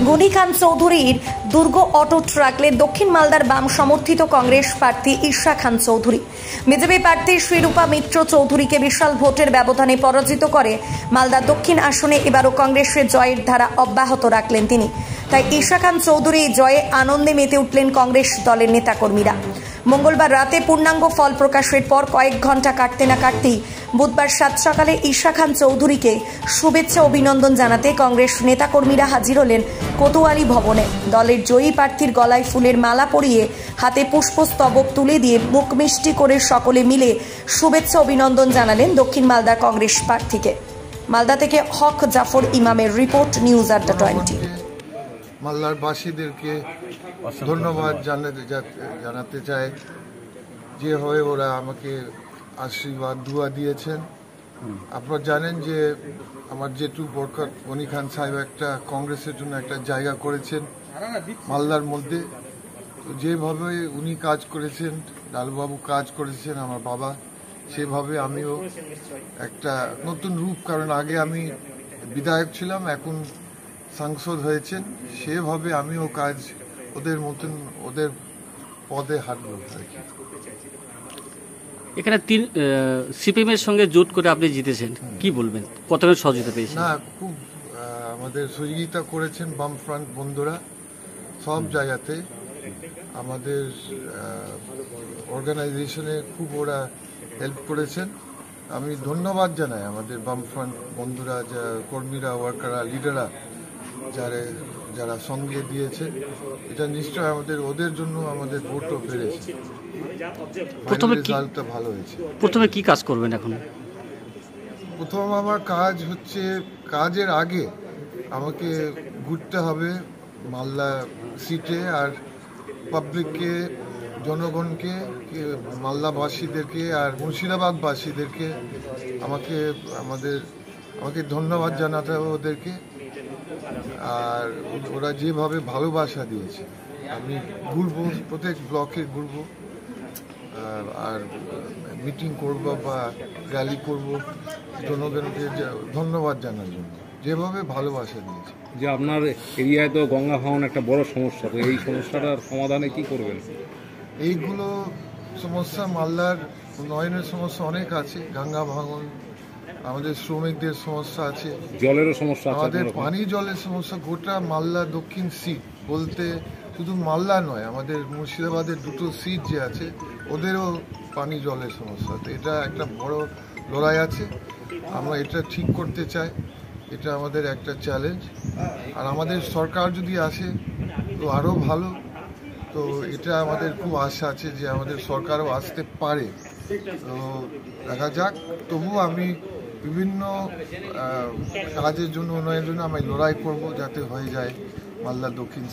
গনি খান চৌধুরীর দুর্গ অটুট রাখলেন দক্ষিণ মালদার বাম সমর্থিত কংগ্রেস প্রার্থী ঈশা খান চৌধুরী। বিজেপি প্রার্থী শ্রীরূপা মিত্র চৌধুরীকে বিশাল ভোটের ব্যবধানে পরাজিত করে মালদা দক্ষিণ আসনে এবারও কংগ্রেসের জয়ের ধারা অব্যাহত রাখলেন তিনি। তাই ঈশা খান চৌধুরী জয়ে আনন্দে মেতে উঠলেন কংগ্রেস দলের নেতাকর্মীরা। মঙ্গলবার রাতে পূর্ণাঙ্গ ফল প্রকাশের পর কয়েক ঘন্টা কাটতে না কাটতেই বুধবার সাত সকালে ঈশা খান চৌধুরীকে শুভেচ্ছা অভিনন্দন জানাতে কংগ্রেস নেতাকর্মীরা হাজির হলেন কোতোয়ালি ভবনে। দলের জয়ী প্রার্থীর গলায় ফুলের মালা পরিয়ে হাতে পুষ্পস্তবক তুলে দিয়ে মুখ মিষ্টি করে সকলে মিলে শুভেচ্ছা অভিনন্দন জানালেন দক্ষিণ মালদার কংগ্রেস প্রার্থীকে। মালদা থেকে হক জাফর ইমামের রিপোর্ট, নিউজ আড্ডা 20। মালদার বাসীদেরকে ধন্যবাদ জানাতে চাই যেভাবে ওরা আমাকে আশীর্বাদ দুয়া দিয়েছেন। আপনারা জানেন যে আমার জেঠু বরকত গনি খান সাহেব একটা কংগ্রেসের জন্য একটা জায়গা করেছেন মালদার মধ্যে। তো যেভাবে উনি কাজ করেছেন, লালবাবু কাজ করেছেন, আমার বাবা, সেভাবে আমিও একটা নতুন রূপ, কারণ আগে আমি বিধায়ক ছিলাম, এখন সাংসদ হয়েছেন, সেভাবে আমিও কাজ ওদের মতন ওদের পদে হাঁটব আর কি। এখানে সিপিএম এর সঙ্গে জোট করে আপনি জিতেছেন, কি বলবেন? কতটা সহযোগিতা পেয়েছেন? না, খুব আমাদের সহযোগিতা করেছেন বামফ্রন্ট বন্ধুরা সব জায়গাতে। আমাদের অর্গানাইজেশনে খুব ওরা হেল্প করেছেন। আমি ধন্যবাদ জানাই আমাদের বামফ্রন্ট বন্ধুরা, কর্মীরা, ওয়ার্কাররা, লিডাররা যারা সঙ্গে দিয়েছে। এটা নিশ্চয় ওদের জন্য আমাদের ভোটও বেড়েছে। রেজাল্টটা ভালো হয়েছে। প্রথমে কি কাজ করবেন এখন? প্রথম আমার কাজ হচ্ছে, কাজের আগে আমাকে ঘুরতে হবে মালদা সিটে, আর পাবলিককে, জনগণকে, মালদাবাসীদেরকে আর মুর্শিদাবাদবাসীদেরকে আমাকে ধন্যবাদ জানাতে হবে ওদেরকে। আর ওরা যেভাবে ভালোবাসা দিয়েছে, আমি ঘুরবো, প্রত্যেক ব্লকে ঘুরবো আর মিটিং করব বা র্যালি করব, জনগণকে ধন্যবাদ জানার জন্য যেভাবে ভালোবাসা দিয়েছে। যে আপনার এরিয়ায় তো গঙ্গা ভাঙন একটা বড় সমস্যা, তো এই সমস্যাটার সমাধানে কি করবেন? এইগুলো সমস্যা, মালদার উন্নয়নের সমস্যা অনেক আছে। গঙ্গা ভাঙন, আমাদের শ্রমিকদের সমস্যা আছে, জলেরও সমস্যা আছে, আমাদের পানি জলের সমস্যা। গোটা মালদা দক্ষিণ সিট বলতে শুধু মালদা নয়, আমাদের মুর্শিদাবাদের দুটো সিট যে আছে ওদেরও পানি জলের সমস্যা। তো এটা একটা বড় লড়াই আছে, আমরা এটা ঠিক করতে চাই, এটা আমাদের একটা চ্যালেঞ্জ। আর আমাদের সরকার যদি আসে তো আরও ভালো। তো এটা আমাদের খুব আশা আছে যে আমাদের সরকারও আসতে পারে। তো দেখা যাক। তবুও আমি বিভিন্ন কাজের জন্য, উন্নয়নের জন্য আমি লড়াই করব যাতে হয়ে যায় মালদা দক্ষিণ।